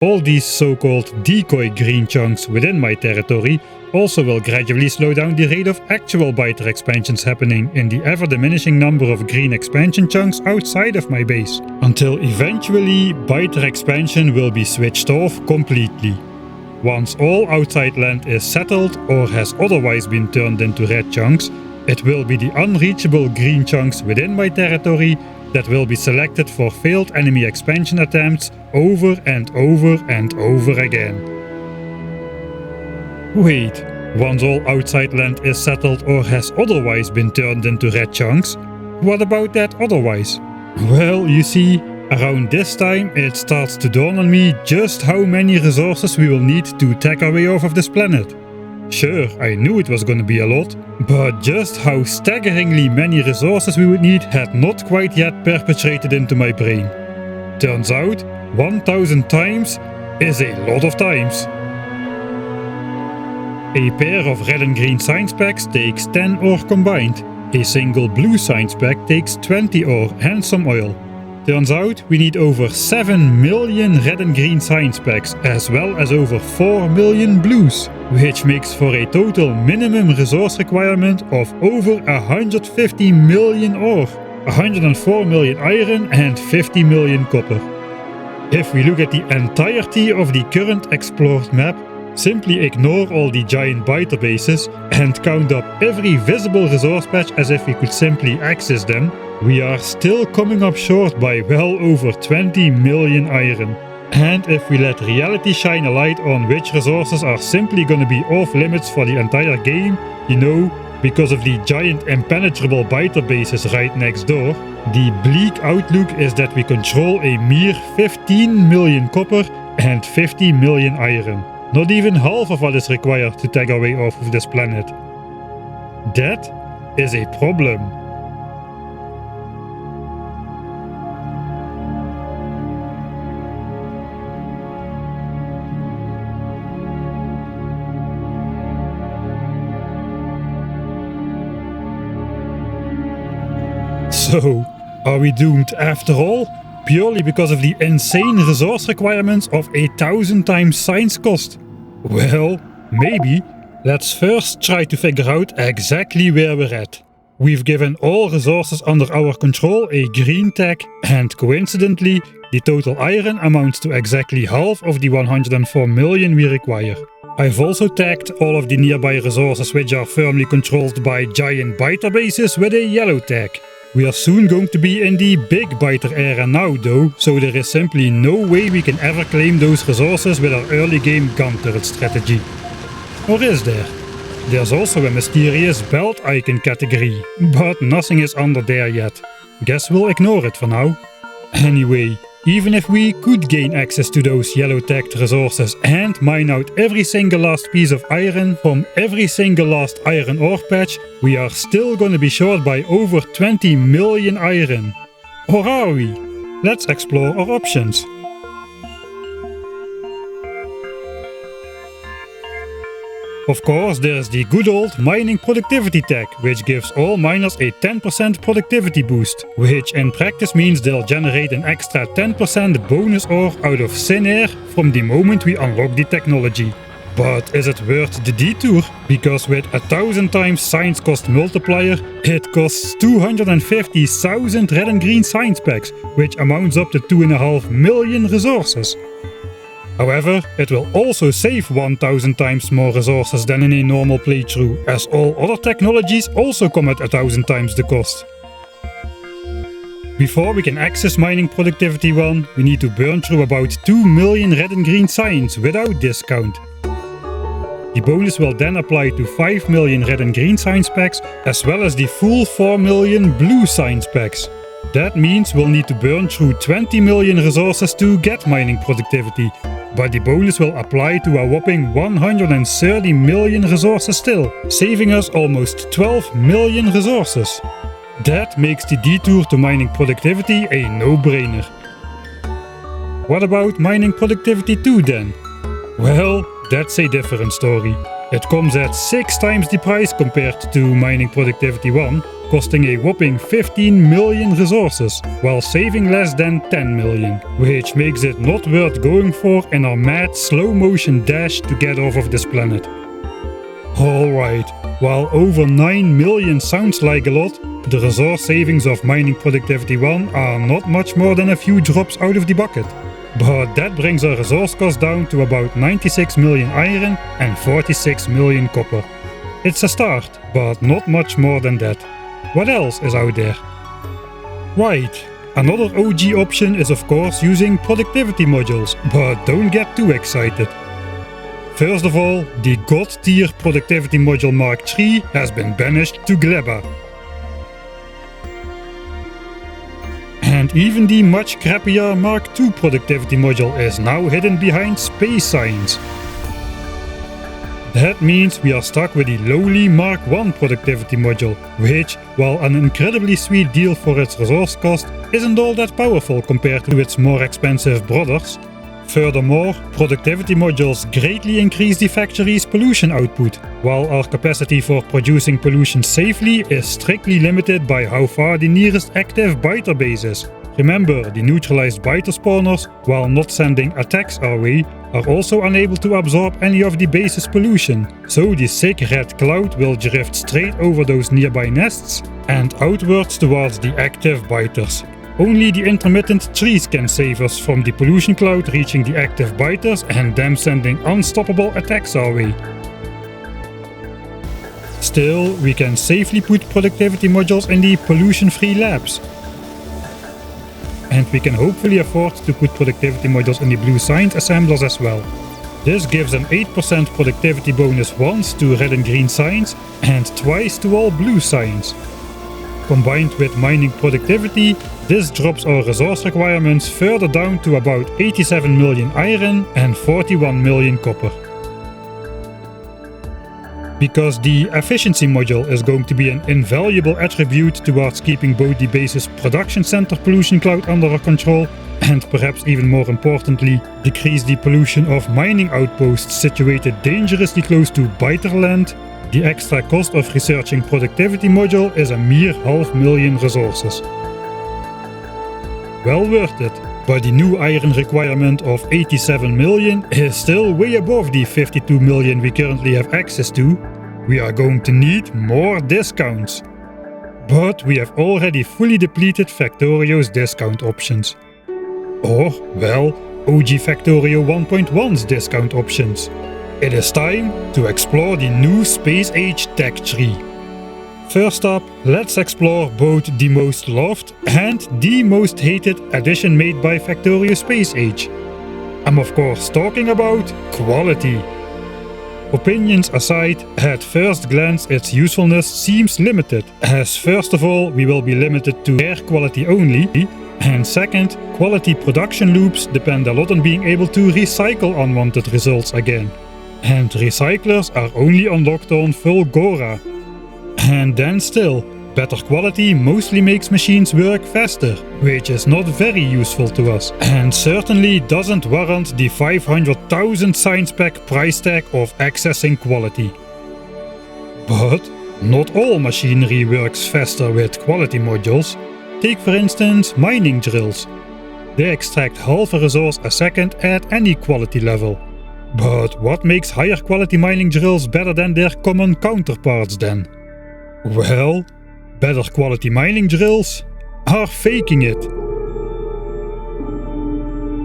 All these so-called decoy green chunks within my territory also will gradually slow down the rate of actual biter expansions happening in the ever-diminishing number of green expansion chunks outside of my base, until eventually biter expansion will be switched off completely. Once all outside land is settled or has otherwise been turned into red chunks, it will be the unreachable green chunks within my territory that will be selected for failed enemy expansion attempts over and over and over again. Wait, once all outside land is settled or has otherwise been turned into red chunks? What about that otherwise? Well, you see, around this time it starts to dawn on me just how many resources we will need to take our way off of this planet. Sure, I knew it was gonna be a lot, but just how staggeringly many resources we would need had not quite yet perpetrated into my brain. Turns out, 1000 times is a lot of times. A pair of red and green science packs takes 10 ore combined. A single blue science pack takes 20 ore and some oil. Turns out we need over 7 million red and green science packs as well as over 4 million blues, which makes for a total minimum resource requirement of over 150 million ore, 104 million iron and 50 million copper. If we look at the entirety of the current explored map, simply ignore all the giant biter bases and count up every visible resource patch as if we could simply access them, we are still coming up short by well over 20 million iron. And if we let reality shine a light on which resources are simply gonna be off limits for the entire game, you know, because of the giant impenetrable biter bases right next door, the bleak outlook is that we control a mere 15 million copper and 50 million iron. Not even half of what is required to take our way off of this planet. That is a problem. So, are we doomed after all? Purely because of the insane resource requirements of 1000 times science cost? Well, maybe. Let's first try to figure out exactly where we're at. We've given all resources under our control a green tag, and coincidentally, the total iron amounts to exactly half of the 104 million we require. I've also tagged all of the nearby resources which are firmly controlled by giant biter bases with a yellow tag. We are soon going to be in the big biter era now though, so there is simply no way we can ever claim those resources with our early game gun turret strategy. Or is there? There's also a mysterious belt icon category, but nothing is under there yet. Guess we'll ignore it for now. Anyway, even if we could gain access to those yellow tagged resources and mine out every single last piece of iron from every single last iron ore patch, we are still gonna be short by over 20 million iron. Or are we? Let's explore our options. Of course, there's the good old mining productivity tag, which gives all miners a 10% productivity boost, which in practice means they'll generate an extra 10% bonus ore out of thin air from the moment we unlock the technology. But is it worth the detour? Because with 1000 times science cost multiplier, it costs 250,000 red and green science packs, which amounts up to 2.5 million resources. However, it will also save 1000 times more resources than in a normal playthrough, as all other technologies also come at 1000 times the cost. Before we can access mining productivity 1, we need to burn through about 2 million red and green science without discount. The bonus will then apply to 5 million red and green science packs, as well as the full 4 million blue science packs. That means we'll need to burn through 20 million resources to get mining productivity, but the bonus will apply to a whopping 130 million resources still, saving us almost 12 million resources. That makes the detour to mining productivity a no-brainer. What about mining productivity 2 then? Well, that's a different story. It comes at 6 times the price compared to mining productivity 1, costing a whopping 15 million resources, while saving less than 10 million, which makes it not worth going for in our mad slow motion dash to get off of this planet. Alright, while over 9 million sounds like a lot, the resource savings of Mining Productivity 1 are not much more than a few drops out of the bucket. But that brings our resource cost down to about 96 million iron and 46 million copper. It's a start, but not much more than that. What else is out there? Right, another OG option is of course using productivity modules, but don't get too excited. First of all, the God tier productivity module Mark III has been banished to Gleba. And even the much crappier Mark II productivity module is now hidden behind space science. That means we are stuck with the lowly Mark I productivity module, which, while an incredibly sweet deal for its resource cost, isn't all that powerful compared to its more expensive brothers. Furthermore, productivity modules greatly increase the factory's pollution output, while our capacity for producing pollution safely is strictly limited by how far the nearest active biter base is. Remember, the neutralized biter spawners, while not sending attacks our way, are also unable to absorb any of the base's pollution, so the sick red cloud will drift straight over those nearby nests and outwards towards the active biters. Only the intermittent trees can save us from the pollution cloud reaching the active biters and them sending unstoppable attacks our way. Still, we can safely put productivity modules in the pollution-free labs. And we can hopefully afford to put productivity modules in the blue science assemblers as well. This gives an 8% productivity bonus once to red and green science and twice to all blue science. Combined with mining productivity, this drops our resource requirements further down to about 87 million iron and 41 million copper. Because the efficiency module is going to be an invaluable attribute towards keeping both the base's production center pollution cloud under our control and perhaps even more importantly, decrease the pollution of mining outposts situated dangerously close to biter land, the extra cost of researching productivity module is a mere 500,000 resources. Well worth it, but the new iron requirement of 87 million is still way above the 52 million we currently have access to. We are going to need more discounts. But we have already fully depleted Factorio's discount options. Or, well, OG Factorio 1.1's discount options. It is time to explore the new Space Age tech tree. First up, let's explore both the most loved and the most hated addition made by Factorio Space Age. I'm of course talking about quality. Opinions aside, at first glance its usefulness seems limited, as first of all we will be limited to air quality only, and second, quality production loops depend a lot on being able to recycle unwanted results again. And recyclers are only unlocked on full Gora. And then still, better quality mostly makes machines work faster, which is not very useful to us, and certainly doesn't warrant the 500,000 science pack price tag of accessing quality. But not all machinery works faster with quality modules. Take for instance mining drills. They extract half a resource a second at any quality level. But what makes higher quality mining drills better than their common counterparts then? Well, better quality mining drills are faking it.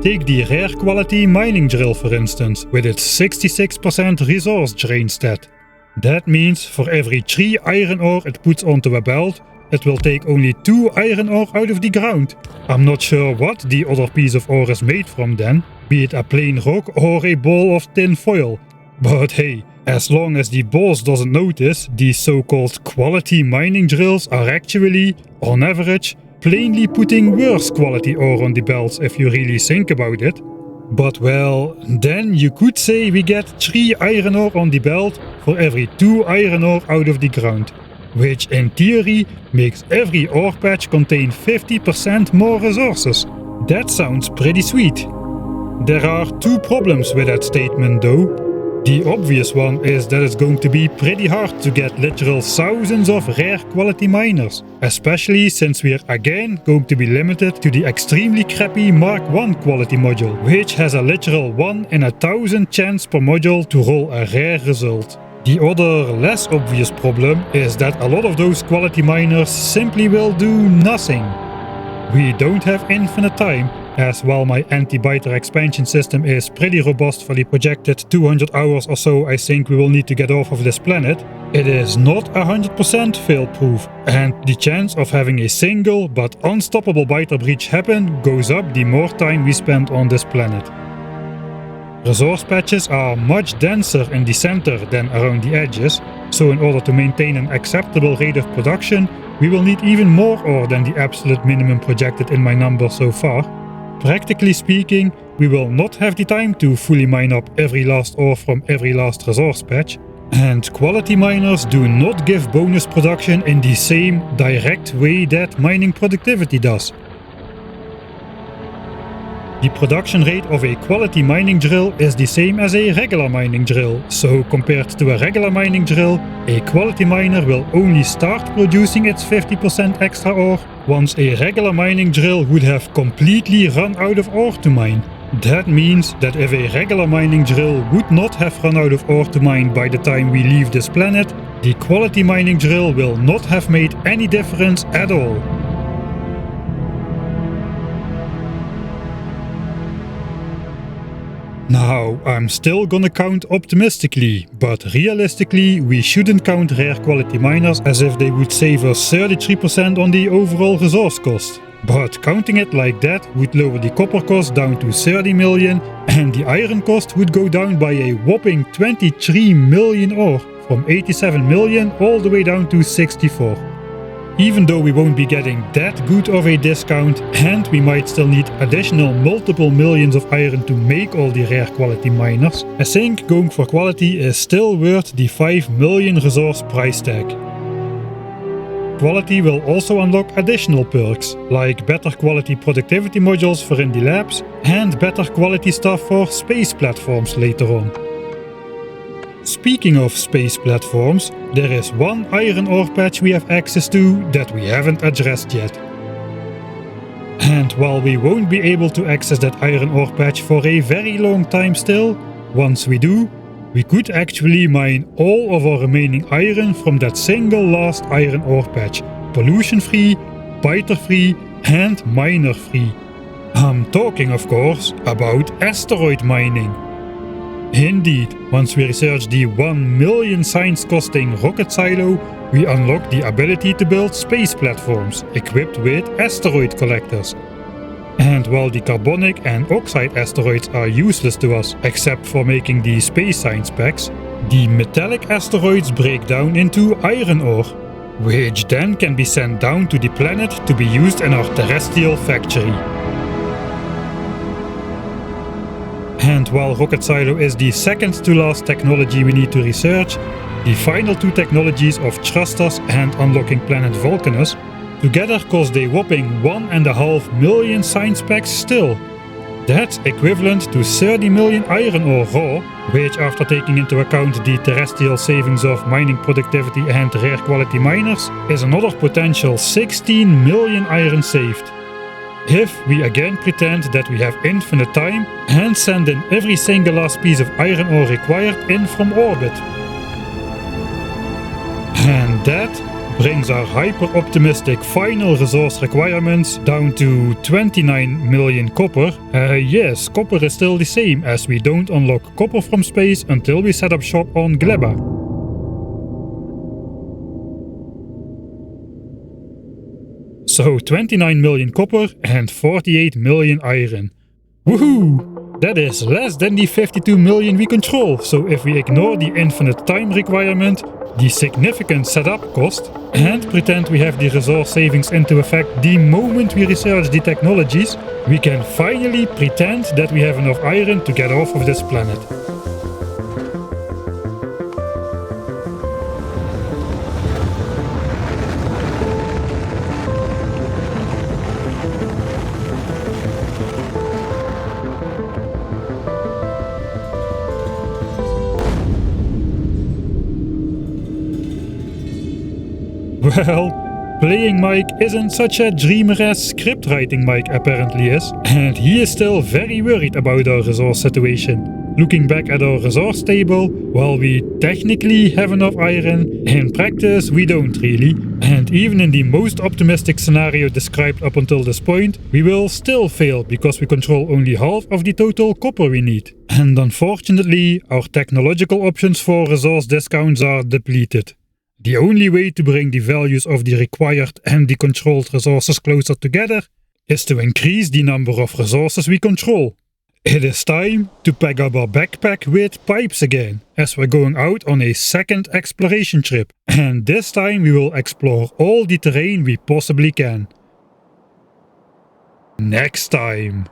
Take the rare quality mining drill for instance, with its 66% resource drain stat. That means for every 3 iron ore it puts onto a belt, it will take only 2 iron ore out of the ground. I'm not sure what the other piece of ore is made from then, be it a plain rock or a ball of tin foil. But hey, as long as the boss doesn't notice, these so-called quality mining drills are actually, on average, plainly putting worse quality ore on the belts if you really think about it. But well, then you could say we get 3 iron ore on the belt for every 2 iron ore out of the ground. Which in theory makes every ore patch contain 50% more resources. That sounds pretty sweet. There are 2 problems with that statement though. The obvious one is that it's going to be pretty hard to get literal thousands of rare quality miners, especially since we're again going to be limited to the extremely crappy Mark I quality module, which has a literal 1 in 1,000 chance per module to roll a rare result. The other, less obvious problem is that a lot of those quality miners simply will do nothing. We don't have infinite time, as while my anti-biter expansion system is pretty robust for the projected 200 hours or so I think we will need to get off of this planet, it is not 100% fail-proof, and the chance of having a single but unstoppable biter breach happen goes up the more time we spend on this planet. Resource patches are much denser in the center than around the edges, so in order to maintain an acceptable rate of production, we will need even more ore than the absolute minimum projected in my numbers so far. Practically speaking, we will not have the time to fully mine up every last ore from every last resource patch, and quality miners do not give bonus production in the same direct way that mining productivity does. The production rate of a quality mining drill is the same as a regular mining drill, so compared to a regular mining drill, a quality miner will only start producing its 50% extra ore once a regular mining drill would have completely run out of ore to mine. That means that if a regular mining drill would not have run out of ore to mine by the time we leave this planet, the quality mining drill will not have made any difference at all. Now, I'm still gonna count optimistically, but realistically we shouldn't count rare quality miners as if they would save us 33% on the overall resource cost. But counting it like that would lower the copper cost down to 30 million and the iron cost would go down by a whopping 23 million ore, from 87 million all the way down to 64. Even though we won't be getting that good of a discount, and we might still need additional multiple millions of iron to make all the rare quality miners, I think going for quality is still worth the 5 million resource price tag. Quality will also unlock additional perks, like better quality productivity modules for indie labs, and better quality stuff for space platforms later on. Speaking of space platforms, there is one iron ore patch we have access to that we haven't addressed yet. And while we won't be able to access that iron ore patch for a very long time still, once we do, we could actually mine all of our remaining iron from that single last iron ore patch, pollution-free, biter-free and miner-free. I'm talking, of course, about asteroid mining. Indeed, once we research the 1 million signs costing rocket silo, we unlock the ability to build space platforms equipped with asteroid collectors. And while the carbonic and oxide asteroids are useless to us except for making the space science packs, the metallic asteroids break down into iron ore, which then can be sent down to the planet to be used in our terrestrial factory. And while rocket silo is the second to last technology we need to research, the final two technologies of thrusters and unlocking planet Vulcanus together cost a whopping 1.5 million science packs still. That's equivalent to 30 million iron ore raw, which after taking into account the terrestrial savings of mining productivity and rare quality miners, is another potential 16 million iron saved. If we again pretend that we have infinite time and send in every single last piece of iron ore required in from orbit. And that brings our hyper-optimistic final resource requirements down to 29 million copper. Yes, copper is still the same, as we don't unlock copper from space until we set up shop on Gleba. So 29 million copper and 48 million iron. Woohoo! That is less than the 52 million we control, so if we ignore the infinite time requirement, the significant setup cost, and pretend we have the resource savings into effect the moment we research the technologies, we can finally pretend that we have enough iron to get off of this planet. Well, playing Mike isn't such a dreamer as script writing Mike apparently is, and he is still very worried about our resource situation. Looking back at our resource table, while we technically have enough iron, in practice we don't really, and even in the most optimistic scenario described up until this point, we will still fail because we control only half of the total copper we need. And unfortunately, our technological options for resource discounts are depleted. The only way to bring the values of the required and the controlled resources closer together is to increase the number of resources we control. It is time to pack up our backpack with pipes again, as we're going out on a second exploration trip, and this time we will explore all the terrain we possibly can. Next time.